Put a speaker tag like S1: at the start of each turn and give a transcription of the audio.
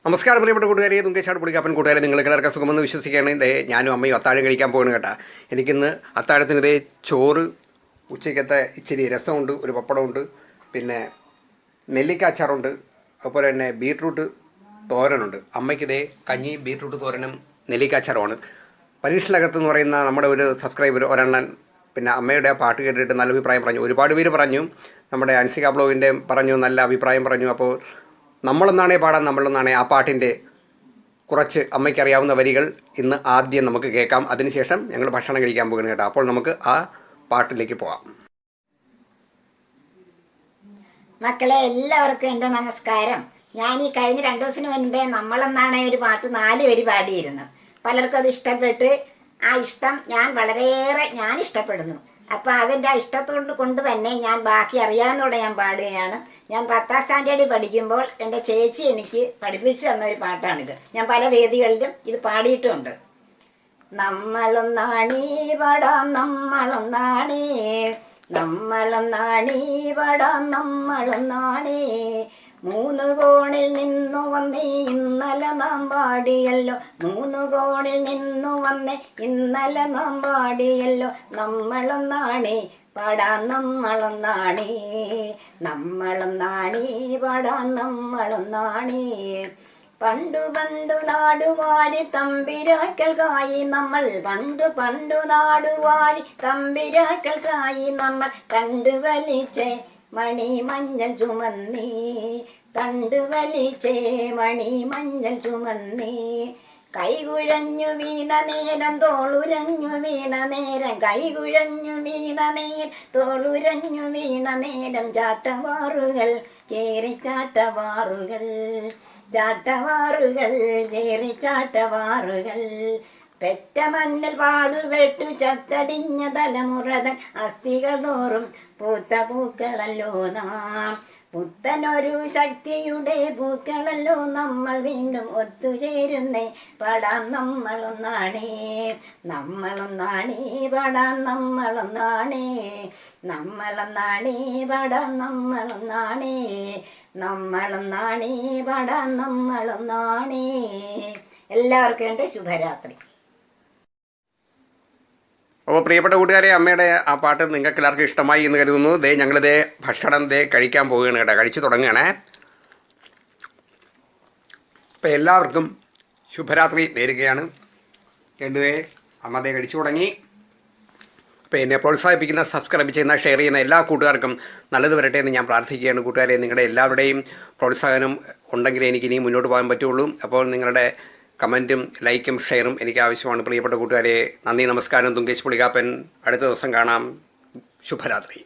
S1: നമസ്കാരം പ്രിയപ്പെട്ട കൂട്ടുകാരെ, തുങ്കേശാട് പുളിക്കാപ്പൻ കൂട്ടുകാരെ, നിങ്ങൾക്ക് എല്ലാവർക്കും സുഖമെന്ന് വിശ്വസിക്കുകയാണ്. ഇതേ ഞാനും അമ്മയും അത്താഴം കഴിക്കാൻ പോകുന്നു കേട്ടാ. എനിക്കിന്ന് അത്താഴത്തിനിതേ ചോറ്, ഉച്ചയ്ക്കത്തെ ഇച്ചിരി രസമുണ്ട്, ഒരു പപ്പടമുണ്ട്, പിന്നെ നെല്ലിക്കാച്ചാറുണ്ട്, അതുപോലെ തന്നെ ബീട്രൂട്ട് തോരനുണ്ട്. അമ്മയ്ക്കിതേ കഞ്ഞിയും ബീട്രൂട്ട് തോരനും നെല്ലിക്കാച്ചാറുമാണ്. പരീക്ഷണകത്ത് എന്ന് പറയുന്ന നമ്മുടെ ഒരു സബ്സ്ക്രൈബർ ഒരെണ്ണൻ പിന്നെ അമ്മയുടെ ആ പാട്ട് കേട്ടിട്ട് നല്ല അഭിപ്രായം പറഞ്ഞു. ഒരുപാട് പേര് പറഞ്ഞു, നമ്മുടെ അൻസിക ബ്ലോഗിൻ്റെ പറഞ്ഞു, നല്ല അഭിപ്രായം പറഞ്ഞു. അപ്പോൾ നമ്മളൊന്നാണേ പാടാൻ നമ്മളൊന്നാണേ ആ പാട്ടിൻ്റെ കുറച്ച് അമ്മയ്ക്കറിയാവുന്ന വരികൾ ഇന്ന് ആദ്യം നമുക്ക് കേൾക്കാം. അതിനുശേഷം ഞങ്ങൾ ഭക്ഷണം കഴിക്കാൻ പോകുന്നു കേട്ടോ. അപ്പോൾ നമുക്ക് ആ പാട്ടിലേക്ക് പോകാം.
S2: മക്കളെ, എല്ലാവർക്കും എൻ്റെ നമസ്കാരം. ഞാൻ ഈ കഴിഞ്ഞ 2 ദിവസത്തിന് മുൻപേ നമ്മളെന്നാണ് ഒരു പാട്ട് 4 വരി പാടിയിരുന്നു. പലർക്കും അത് ഇഷ്ടപ്പെട്ട്, ആ ഇഷ്ടം ഞാൻ ഇഷ്ടപ്പെടുന്നു. അപ്പോൾ അതിൻ്റെ ഇഷ്ടത്തോട് കൊണ്ട് തന്നെ ഞാൻ ബാക്കി അറിയാവുന്നതോടെ ഞാൻ പാടുകയാണ്. ഞാൻ 10ാം സ്റ്റാൻഡേർഡിൽ പഠിക്കുമ്പോൾ എൻ്റെ ചേച്ചി എനിക്ക് പഠിപ്പിച്ചു തന്ന ഒരു പാട്ടാണിത്. ഞാൻ പല വേദികളിലും ഇത് പാടിയിട്ടുമുണ്ട്. നമ്മളൊന്നാണീ പാടാം, നമ്മളൊന്നാണേ, നമ്മളൊന്നാണീ പാടാം, നമ്മളൊന്നാണേ, 3 കോണിൽ നിന്നു വന്നേ ഇന്നലെ നാം പാടിയല്ലോ, 3 കോണിൽ നിന്നു വന്നേ ഇന്നലെ നാം പാടിയല്ലോ, നമ്മളൊന്നാണേ പാടാൻ നമ്മളൊന്നാണേ, നമ്മളൊന്നാണേ പാടാൻ നമ്മളൊന്നാണേ. പണ്ടു നാടുവാഴി തമ്പിരാക്കൾക്കായി നമ്മൾ, പണ്ടു നാടുവാഴി തമ്പിരാക്കൾക്കായി നമ്മൾ കണ്ടു വലിച്ചേ മണി മഞ്ഞൾ ചുമന്നേ, തണ്ട് വലിച്ചേ മണി മഞ്ഞൾ ചുമന്നേ. കൈകുഴഞ്ഞു വീണ നേരം തോളുരഞ്ഞു വീണ നേരം, കൈകുഴഞ്ഞു വീണ നേരം തോളുരഞ്ഞു വീണ നേരം, ചാട്ടവാറുകൾ ചേരി ചാട്ടവാറുകൾ, ചാട്ടവാറുകൾ ചേരി ചാട്ടവാറുകൾ. പെറ്റ മണ്ണിൽ പാടുപെട്ടു ചത്തടിഞ്ഞ തലമുറതൻ അസ്ഥികൾ തോറും പൂത്ത പൂക്കളല്ലോ നാം, പുത്തനൊരു ശക്തിയുടെ പൂക്കളല്ലോ നമ്മൾ വീണ്ടും ഒത്തുചേരുന്നേ പാടാൻ നമ്മളൊന്നാണേ, നമ്മളൊന്നാണേ പാടാൻ നമ്മളൊന്നാണേ, നമ്മളൊന്നാണേ പാടാൻ നമ്മളൊന്നാണേ, നമ്മളൊന്നാണേ പാടാൻ നമ്മളൊന്നാണേ. എല്ലാവർക്കും എൻ്റെ ശുഭരാത്രി.
S1: അപ്പോൾ പ്രിയപ്പെട്ട കൂട്ടുകാരെ, അമ്മയുടെ ആ പാട്ട് നിങ്ങൾക്ക് എല്ലാവർക്കും ഇഷ്ടമായി എന്ന് കരുതുന്നു. ഞങ്ങളിതേ ഭക്ഷണം കഴിക്കാൻ പോവുകയാണ് കേട്ടോ, കഴിച്ച് തുടങ്ങുകയാണേ. അപ്പോൾ എല്ലാവർക്കും ശുഭരാത്രി നേരുകയാണ്. അമ്മ കഴിച്ചു തുടങ്ങി. അപ്പോൾ എന്നെ പ്രോത്സാഹിപ്പിക്കുന്ന, സബ്സ്ക്രൈബ് ചെയ്യുന്ന, ഷെയർ ചെയ്യുന്ന എല്ലാ കൂട്ടുകാർക്കും നല്ലത് വരട്ടെ എന്ന് ഞാൻ പ്രാർത്ഥിക്കുകയാണ്. കൂട്ടുകാരെ, നിങ്ങളുടെ എല്ലാവരുടെയും പ്രോത്സാഹനം ഉണ്ടെങ്കിലേ എനിക്ക് ഇനി മുന്നോട്ട് പോകാൻ പറ്റുള്ളൂ. അപ്പോൾ നിങ്ങളുടെ കമൻറ്റും ലൈക്കും ഷെയറും എനിക്ക് ആവശ്യമാണ്. പ്രിയപ്പെട്ട കൂട്ടുകാരെ, നന്ദി, നമസ്കാരം. തുങ്കേശ് പുളിക്കാപ്പൻ. അടുത്ത ദിവസം കാണാം. ശുഭരാത്രി.